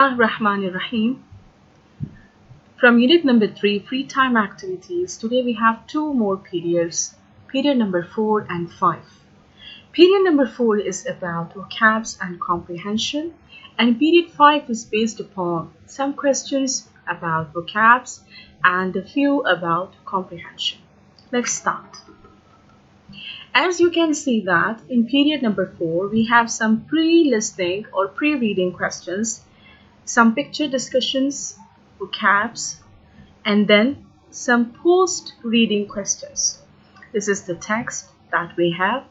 Rahim. From unit number 3, free time activities, today we have two more periods, period number 4 and 5. Period number 4 is about vocabs and comprehension, and period 5 is based upon some questions about vocabs and a few about comprehension. Let's start. As you can see that in period number 4, we have some pre-listening or pre-reading questions, some picture discussions, vocabs, and then some post-reading questions. This is the text that we have.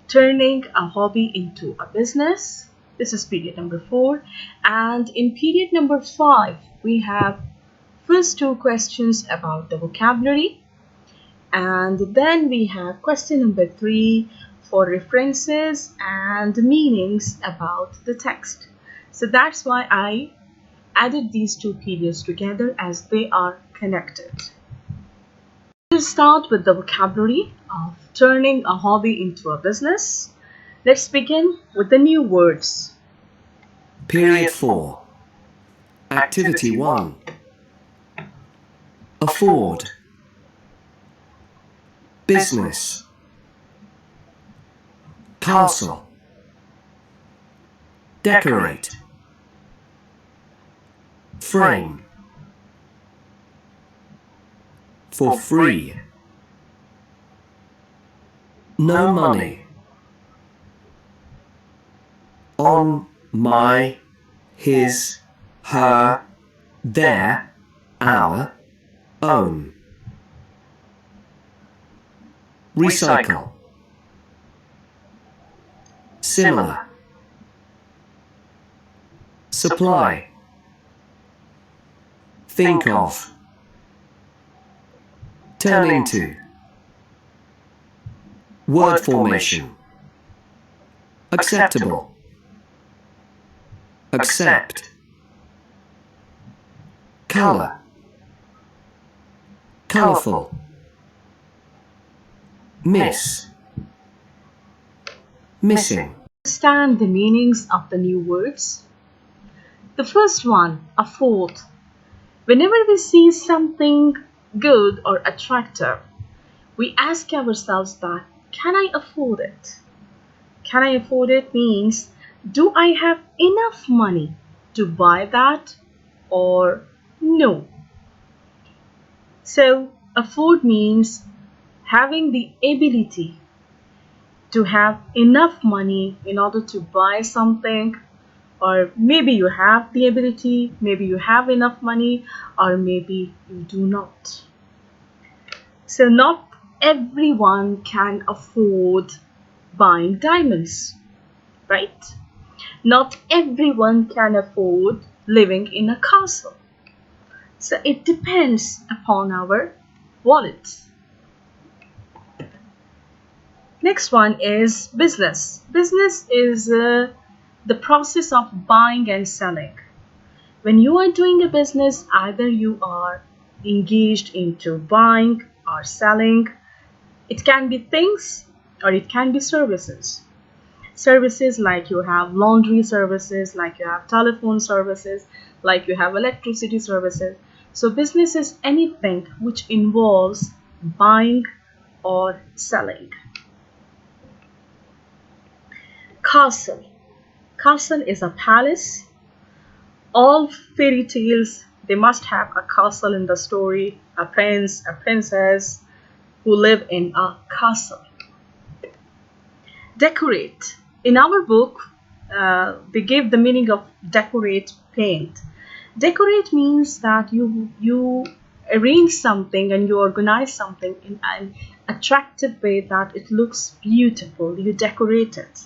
Turning a hobby into a business. This is period number 4. And in period number 5, we have first two questions about the vocabulary. And then we have question number 3 for references and meanings about the text. So that's why I added these two periods together as they are connected. We'll start with the vocabulary of turning a hobby into a business. Let's begin with the new words. Period 4. Activity 1. Afford. Business. Castle. Decorate. Frame. For free. No money. On, my, his, her, their, our, own. Recycle. Similar. Supply. Think of. Turn into. Word formation. Acceptable. Accept. Color. Colorful. Miss. Missing. Understand the meanings of the new words. The first one, afford. Whenever we see something good or attractive, we ask ourselves that, can I afford it? Can I afford it means, do I have enough money to buy that or no? So afford means having the ability to have enough money in order to buy something, or maybe you have the ability, maybe you have enough money, or maybe you do not. So not everyone can afford buying diamonds, right? Not everyone can afford living in a castle. So it depends upon our wallet. Next one is business. Business is the process of buying and selling. When you are doing a business, either you are engaged into buying or selling. It can be things or it can be services. Services like you have laundry services, like you have telephone services, like you have electricity services. So business is anything which involves buying or selling. Castle. Castle is a palace. All fairy tales, they must have a castle in the story, a prince, a princess who live in a castle. Decorate. In our book, they gave the meaning of decorate, paint. Decorate means that you arrange something and you organize something in an attractive way that it looks beautiful. You decorate it.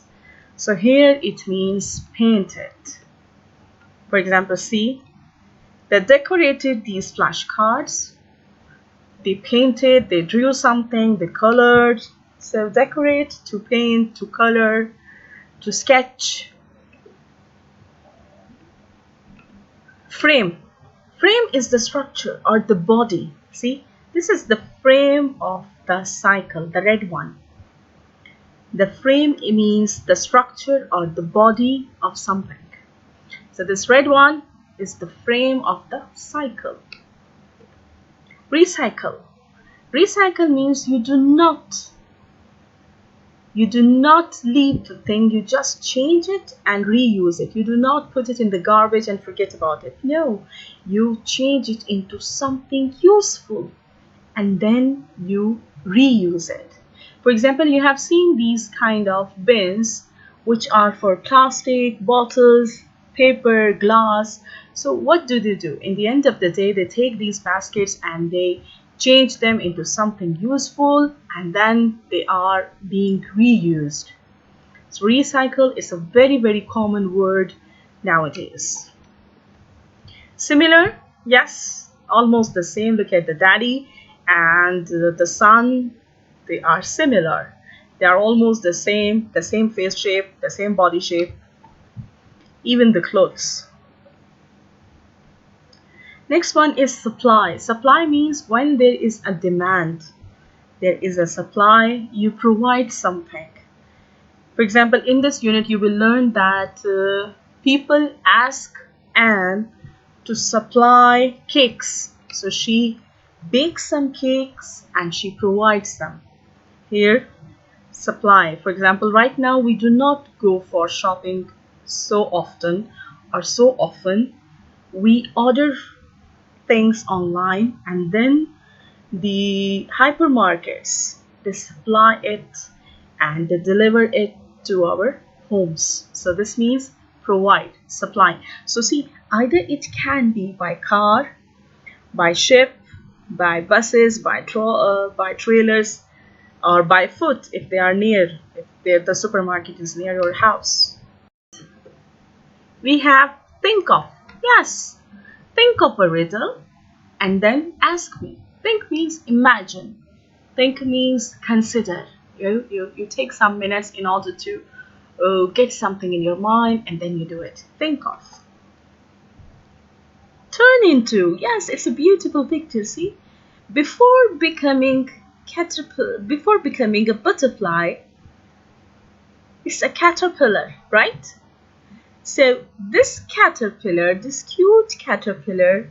So here it means paint it. For example, see, they decorated these flashcards. They painted, they drew something, they colored. So decorate, to paint, to color, to sketch. Frame. Frame is the structure or the body. See, this is the frame of the cycle, the red one. The frame means the structure or the body of something. So this red one is the frame of the cycle. Recycle. Recycle means you do not leave the thing, you just change it and reuse it. You do not put it in the garbage and forget about it. No, you change it into something useful and then you reuse it. For example, you have seen these kind of bins which are for plastic, bottles, paper, glass. So what do? In the end of the day, they take these baskets and they change them into something useful, and then they are being reused. So recycle is a very, very common word nowadays. Similar, yes, almost the same. Look at the daddy and the son. They are similar. They are almost the same face shape, the same body shape, even the clothes. Next one is supply. Supply means when there is a demand, there is a supply, you provide something. For example, in this unit, you will learn that people ask Anne to supply cakes. So she bakes some cakes and she provides them. Here, supply. For example, right now we do not go for shopping so often or so often. We order things online and then the hypermarkets, they supply it and they deliver it to our homes. So this means provide, supply. So see, either it can be by car, by ship, by buses, by trailers, or by foot if they are near, if the supermarket is near your house. We have think of. Yes, think of a riddle and then ask me. Think means imagine. Think means consider. You take some minutes in order to get something in your mind and then you do it. Think of. Turn into. Yes, it's a beautiful picture, see? Before becoming a butterfly, it's a caterpillar, right? So this caterpillar, this cute caterpillar,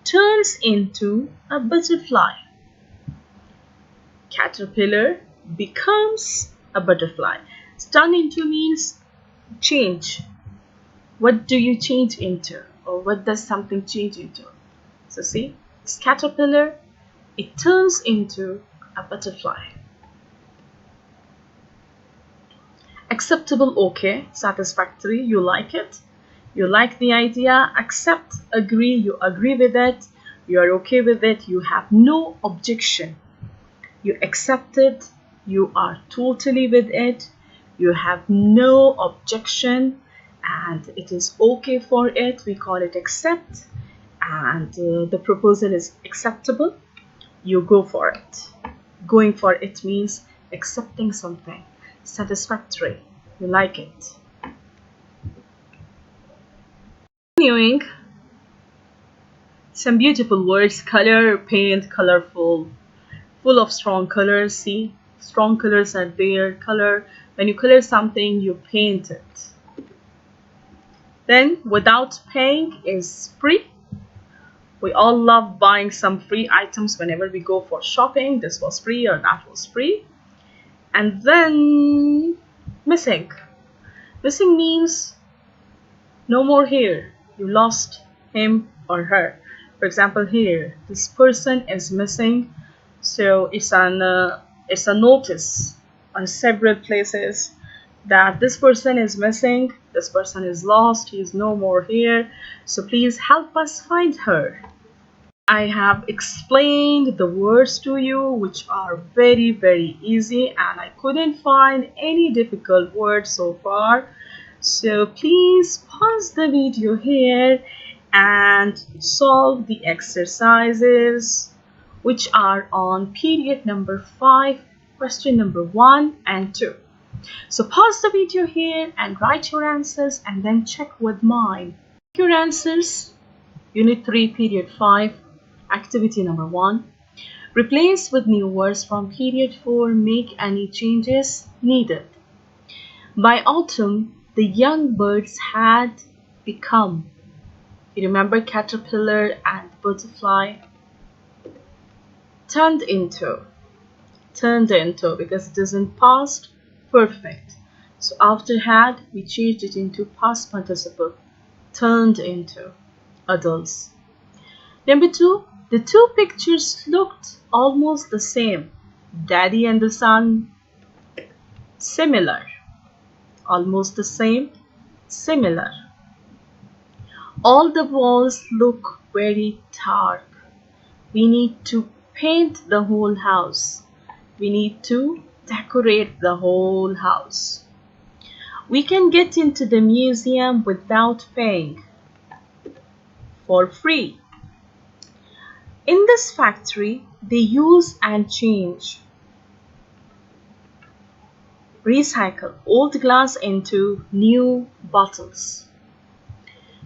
turns into a butterfly. Caterpillar becomes a butterfly. Turn into means change. What do you change into? Or what does something change into? So see, this caterpillar, it turns into a butterfly. Acceptable, okay, satisfactory, you like it, you like the idea. Accept, agree, you agree with it, you are okay with it, you have no objection, you accept it, you are totally with it, you have no objection, and it is okay for it. We call it accept, and the proposal is acceptable. You go for it. Going for it means accepting something. Satisfactory. You like it. Continuing, some beautiful words. Color, paint, colorful, full of strong colors. See, strong colors are there. Color, when you color something, you paint it. Then, without paying is free. We all love buying some free items whenever we go for shopping. This was free or that was free. And then missing. Missing means no more here. You lost him or her. For example, here, this person is missing. So it's a notice on several places that this person is missing. This person is lost. He is no more here. So please help us find her. I have explained the words to you, which are very, very easy, and I couldn't find any difficult words so far. So please pause the video here and solve the exercises which are on period number 5, question number 1 and 2. So pause the video here and write your answers and then check with mine. Your answers, Unit 3, period 5. Activity number 1. Replace with new words from period 4. Make any changes needed. By autumn, the young birds had become. You remember caterpillar and butterfly? Turned into. Turned into because it is in past perfect. So after had, we changed it into past participle. Turned into adults. Number two, the two pictures looked almost the same. Daddy and the son, similar. Almost the same, similar. All the walls look very dark. We need to paint the whole house. We need to decorate the whole house. We can get into the museum without paying. For free. In this factory, they use and change. Recycle old glass into new bottles.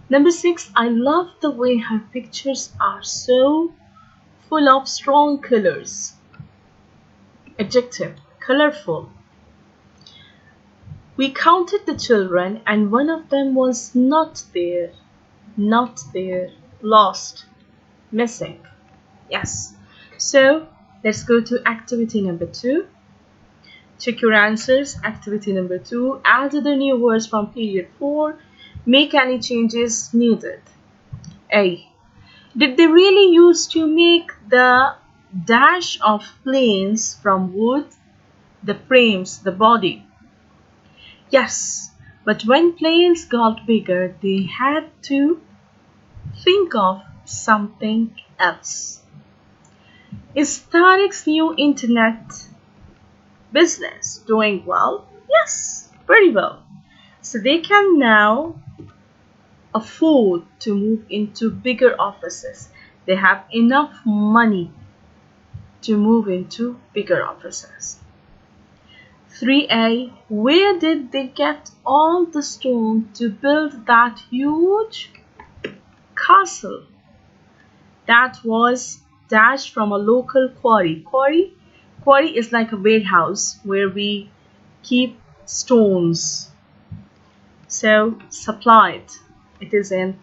Number 6, I love the way her pictures are so full of strong colors. Adjective, colorful. We counted the children and one of them was not there, lost, missing. Yes. So let's go to activity number 2. Check your answers. Activity number 2. Add the new words from period 4. Make any changes needed. A. Did they really used to make the dash of planes from wood, the frames, the body? Yes, but when planes got bigger, they had to think of something else. Is Tariq's new internet business doing well? Yes, very well. So they can now afford to move into bigger offices. They have enough money to move into bigger offices. 3A. Where did they get all the stone to build that huge castle? That was dashed from a local quarry. Quarry is like a warehouse where we keep stones. So supplied. It is in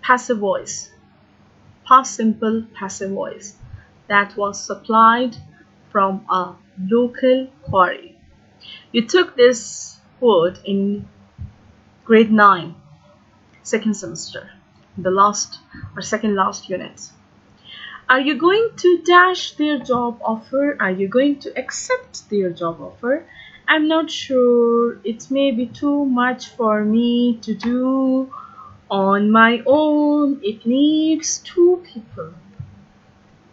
passive voice. Past simple passive voice. That was supplied from a local quarry. You took this word in grade 9, second semester, the last or second last unit. Are you going to dash their job offer? Are you going to accept their job offer? I'm not sure. It may be too much for me to do on my own. It needs 2 people.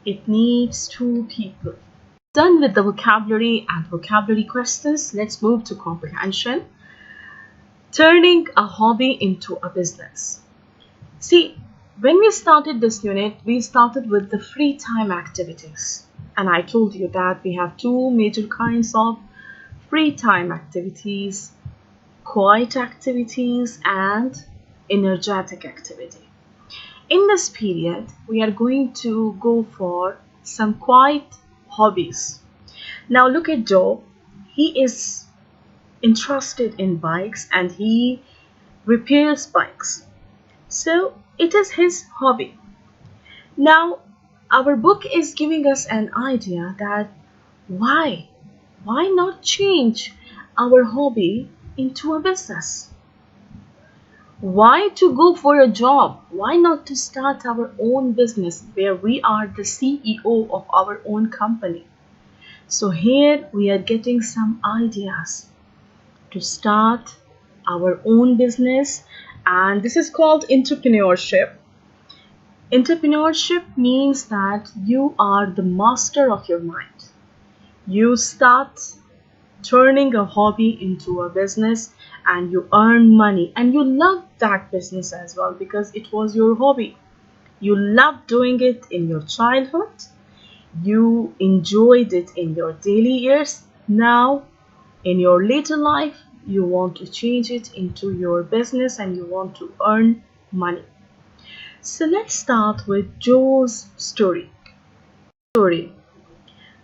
It needs 2 people. Done with the vocabulary and vocabulary questions. Let's move to comprehension. Turning a hobby into a business. See, when we started this unit, we started with the free time activities. And I told you that we have 2 major kinds of free time activities: quiet activities and energetic activity. In this period, we are going to go for some quiet hobbies. Now look at Joe. He is interested in bikes and he repairs bikes. So it is his hobby. Now our book is giving us an idea that why not change our hobby into a business? Why to go for a job? Why not to start our own business where we are the CEO of our own company? So here we are getting some ideas to start our own business, and this is called entrepreneurship. Entrepreneurship means that you are the master of your mind. You start turning a hobby into a business and you earn money and you love that business as well because it was your hobby. You loved doing it in your childhood. You enjoyed it in your daily years. Now, in your later life, you want to change it into your business and you want to earn money. So let's start with Joe's story.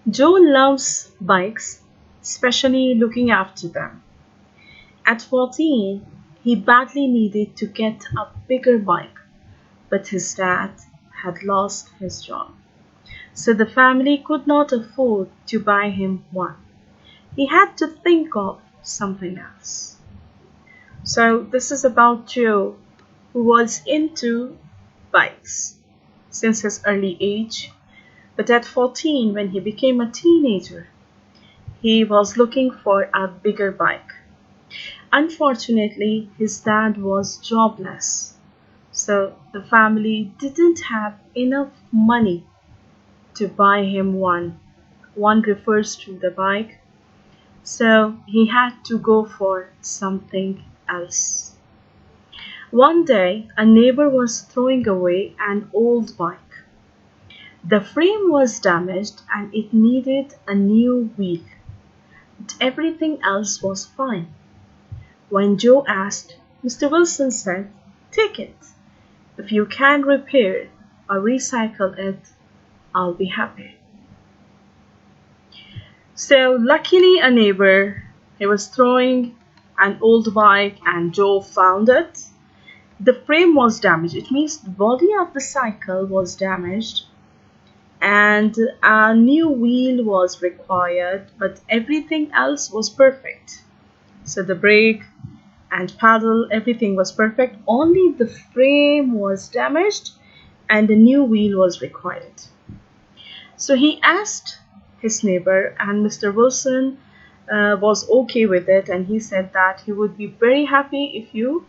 Joe loves bikes, especially looking after them. At 14, he badly needed to get a bigger bike. but his dad had lost his job. So the family could not afford to buy him one. He had to think of something else. So this is about Joe, who was into bikes since his early age, but at 14, when he became a teenager, he was looking for a bigger bike. Unfortunately, his dad was jobless, so the family didn't have enough money to buy him one. One refers to the bike, so he had to go for something else. One day, a neighbor was throwing away an old bike. The frame was damaged and it needed a new wheel. But everything else was fine. When Joe asked, Mr. Wilson said, "Take it. If you can repair or recycle it, I'll be happy." So luckily a neighbor, he was throwing an old bike and Joe found it. The frame was damaged. It means the body of the cycle was damaged and a new wheel was required, but everything else was perfect. So the brake and paddle, everything was perfect. Only the frame was damaged and a new wheel was required. So he asked his neighbor, and Mr. Wilson was okay with it, and he said that he would be very happy if you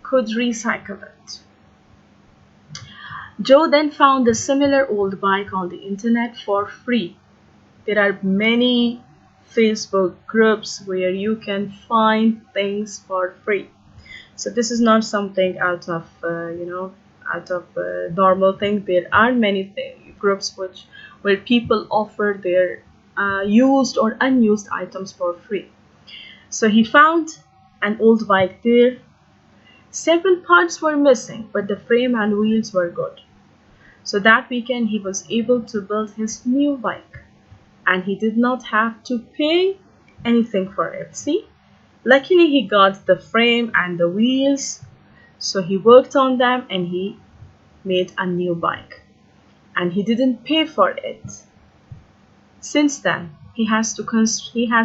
could recycle it. Joe then found a similar old bike on the internet for free. There are many Facebook groups where you can find things for free. So this is not something out of normal thing. There are many groups where people offer their used or unused items for free. So he found an old bike there. Several parts were missing, but the frame and wheels were good. So that weekend he was able to build his new bike, and he did not have to pay anything for it. See? Luckily he got the frame and the wheels, so he worked on them and he made a new bike. And he didn't pay for it. Since then, he has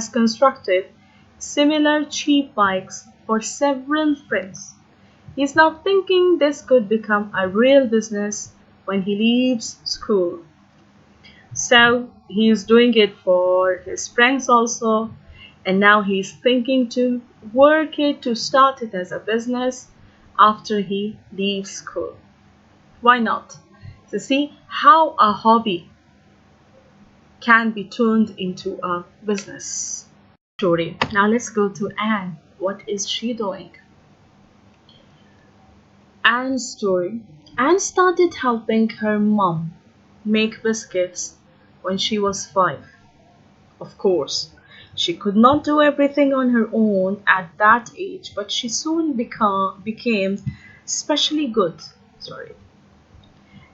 constructed similar cheap bikes for several friends. He's now thinking this could become a real business when he leaves school. So he's doing it for his friends also, and now he's thinking to start it as a business after he leaves school. Why not? To see how a hobby can be turned into a business. Story. Now let's go to Anne. What is she doing? Anne's story. Anne started helping her mom make biscuits when she was 5. Of course, she could not do everything on her own at that age, but she soon became especially good.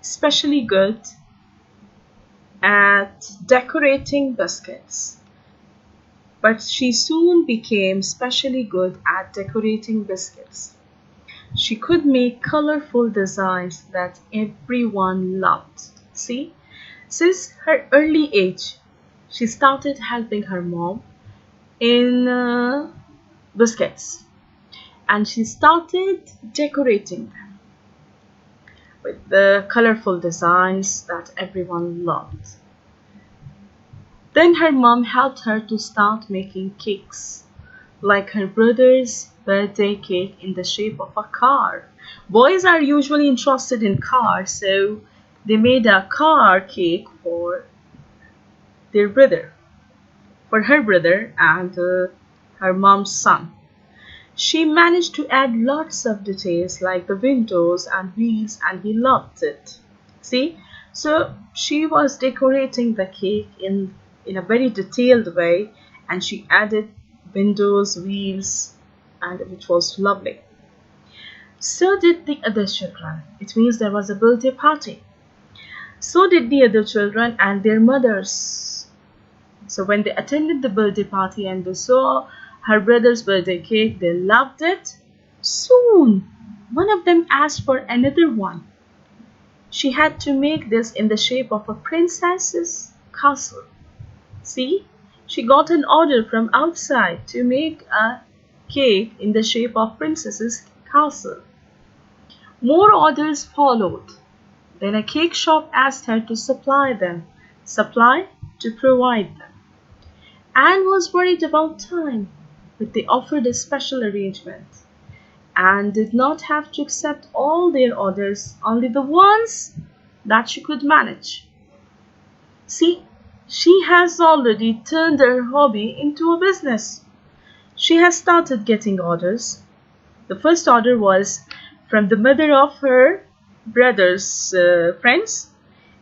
Especially good at decorating biscuits. But she soon became especially good at decorating biscuits. She could make colorful designs that everyone loved. See? Since her early age, she started helping her mom in biscuits, and she started decorating them with the colorful designs that everyone loved. Then her mom helped her to start making cakes, like her brother's birthday cake in the shape of a car. Boys are usually interested in cars, so they made a car cake for her brother and her mom's son. She managed to add lots of details like the windows and wheels, and he loved it. See? So she was decorating the cake in a very detailed way, and she added windows, wheels, and which was lovely. So did the other children. It means there was a birthday party. So did the other children and their mothers. So when they attended the birthday party and they saw her brother's birthday cake, they loved it. Soon, one of them asked for another one. She had to make this in the shape of a princess's castle. See, she got an order from outside to make a cake in the shape of princess's castle. More orders followed. Then a cake shop asked her to supply them. Supply to provide them. Anne was worried about time, but they offered a special arrangement. Anne did not have to accept all their orders, only the ones that she could manage. See, she has already turned her hobby into a business. She has started getting orders. The first order was from the mother of her brother's friends,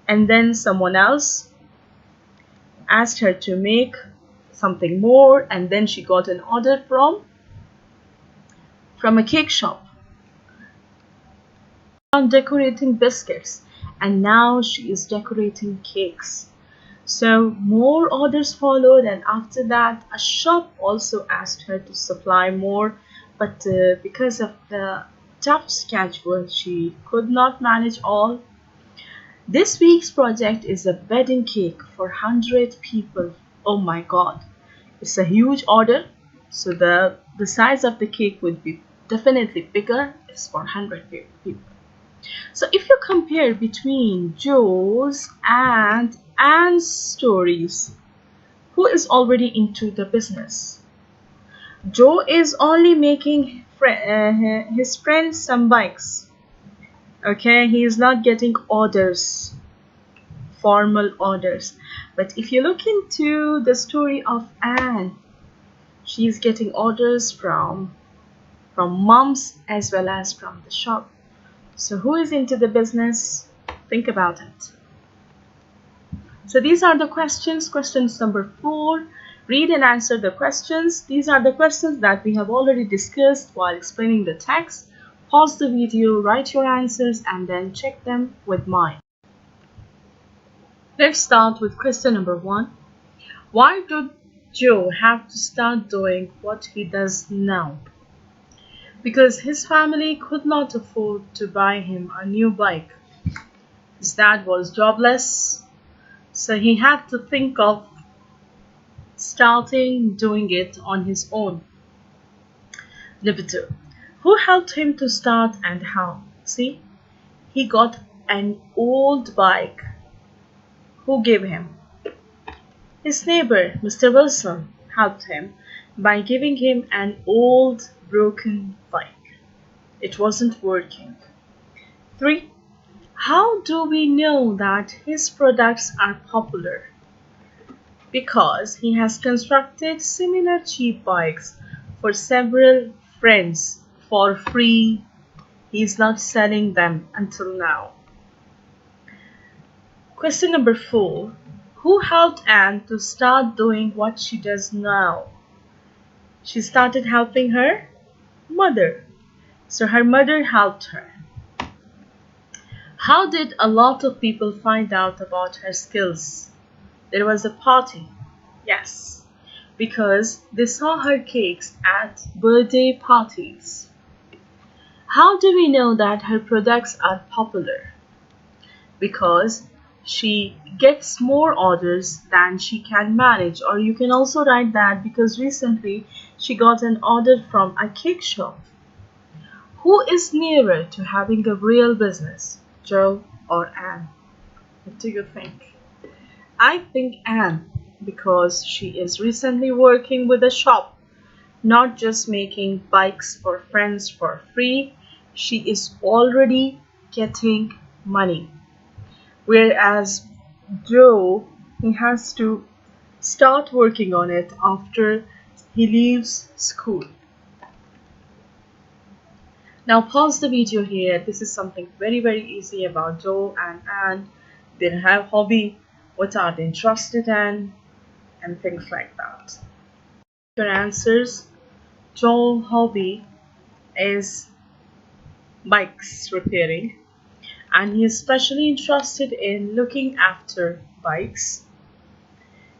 and then someone else asked her to make something more, and then she got an order from a cake shop on decorating biscuits, and now she is decorating cakes. So more orders followed, and after that a shop also asked her to supply more, but because of the tough schedule she could not manage all. This week's project is a wedding cake for 100 people. Oh my god, it's a huge order, so the size of the cake would be definitely bigger. It's for 100 people. So if you compare between Joe's and Anne's stories, who is already into the business? Joe is only making his friends some bikes. Okay, he is not getting orders, formal orders. But if you look into the story of Anne, she is getting orders from moms as well as from the shop. So who is into the business? Think about it. So these are the questions. Questions number 4. Read and answer the questions. These are the questions that we have already discussed while explaining the text. Pause the video, write your answers, and then check them with mine. Let's start with question number 1. Why did Joe have to start doing what he does now? Because his family could not afford to buy him a new bike. His dad was jobless, so he had to think of starting doing it on his own. Number 2. Who helped him to start and how? See, he got an old bike. Who gave him? His neighbor, Mr. Wilson, helped him by giving him an old broken bike. It wasn't working. 3. How do we know that his products are popular? Because he has constructed similar cheap bikes for several friends for free. He's not selling them until now. Question number 4. Who helped Anne to start doing what she does now? She started helping her mother. So her mother helped her. How did a lot of people find out about her skills? There was a party. Yes, because they saw her cakes at birthday parties. How do we know that her products are popular? Because she gets more orders than she can manage, or you can also write that because recently she got an order from a cake shop. Who is nearer to having a real business, Joe or Anne? What do you think? I think Anne, because she is recently working with a shop, not just making bikes for friends for free. She is already getting money. Whereas Joe, he has to start working on it after he leaves school. Now pause the video here. This is something very easy about Joe and Anne. They have hobby, what are they interested in, and things like that. Your answers. Joe's hobby is bikes repairing, and he is especially interested in looking after bikes.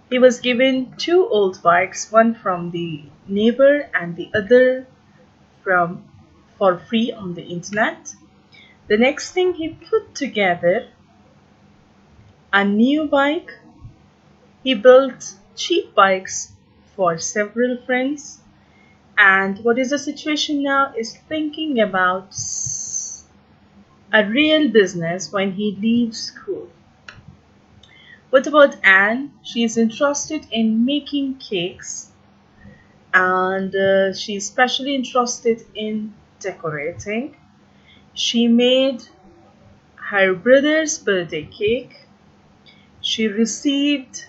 He was given 2 old bikes, one from the neighbor and the other for free on the internet. The next thing, he put together a new bike. He built cheap bikes for several friends. And what is the situation now is thinking about a real business when he leaves school. What about Anne? She is interested in making cakes, and she's especially interested in decorating. She made her brother's birthday cake. She received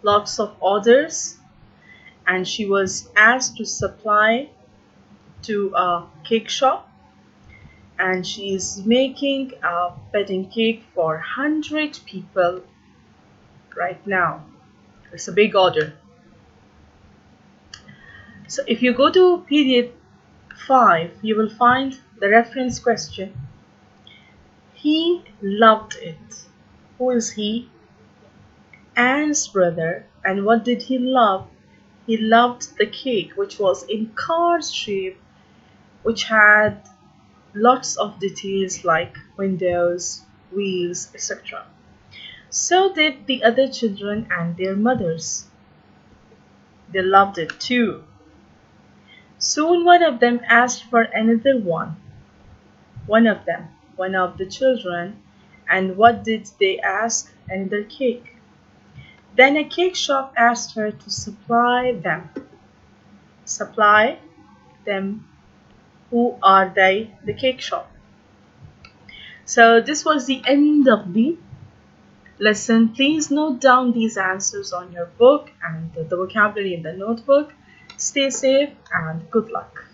lots of orders, and she was asked to supply to a cake shop, and she is making a wedding cake for 100 people right now. It's a big order. So if you go to period 5, you will find the reference question. He loved it. Who is he? Anne's brother. And what did he love? He loved the cake, which was in car shape, which had lots of details like windows, wheels, etc. So did the other children and their mothers. They loved it too. Soon one of them asked for another one. One of the children. And what did they ask? Another cake. Then a cake shop asked her to supply them. Supply them. Who are they? The cake shop. So this was the end of the lesson. Please note down these answers on your book and the vocabulary in the notebook. Stay safe and good luck.